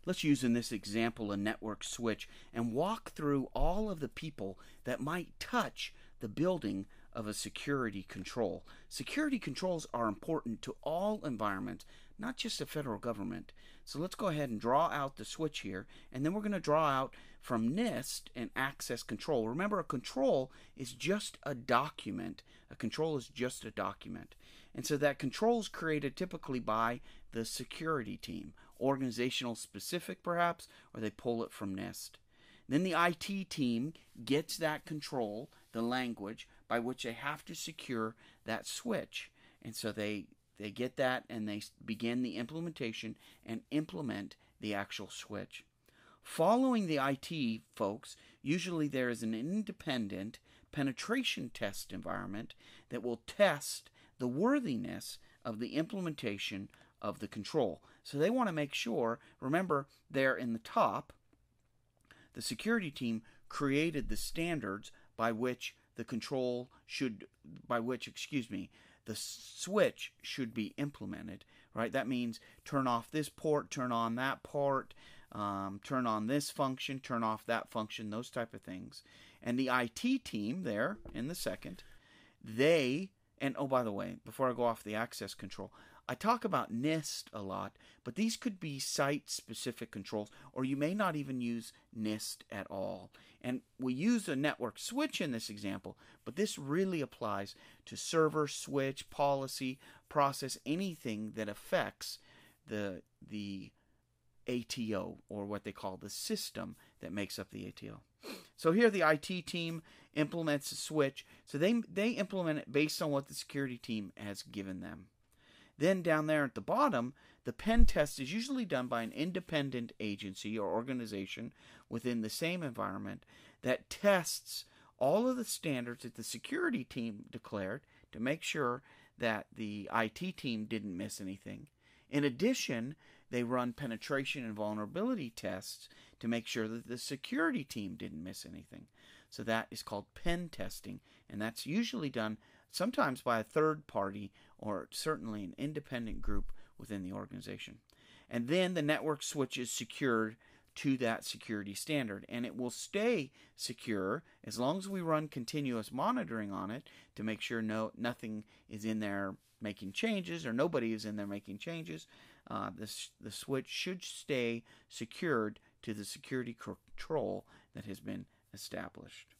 Let's use in this example a network switch and walk through all of the people that might touch the building of a security control. Security controls are important to all environments, not just the federal government. So let's go ahead and draw out the switch here, and then we're going to draw out from NIST and access control. Remember, a control is just a document. A control is just a document. And so that control is created typically by the security team, organizational specific perhaps, or they pull it from NIST. Then the IT team gets that control, the language by which they have to secure that switch. And so they get that and they begin the implementation and implement the actual switch. Following the IT folks, usually there is an independent penetration test environment that will test the worthiness of the implementation of the control. So they want to make sure, remember, they're in the top. The security team created the standards by which the the switch should be implemented, right? That means turn off this port, turn on that port, turn on this function, turn off that function, those type of things. And the IT team there in the second, and oh, by the way, before I go off the access control, I talk about NIST a lot, but these could be site-specific controls, or you may not even use NIST at all. And we use a network switch in this example, but this really applies to server, switch, policy, process, anything that affects the ATO, or what they call the system that makes up the ATO. So here the IT team implements a switch. So they implement it based on what the security team has given them. Then down there at the bottom, the pen test is usually done by an independent agency or organization within the same environment that tests all of the standards that the security team declared to make sure that the IT team didn't miss anything. In addition, they run penetration and vulnerability tests to make sure that the security team didn't miss anything. So that is called pen testing, and that's usually done sometimes by a third party or certainly an independent group within the organization. And then the network switch is secured to that security standard, and it will stay secure as long as we run continuous monitoring on it to make sure nothing is in there making changes, or nobody is in there making changes. The switch should stay secured to the security control that has been established.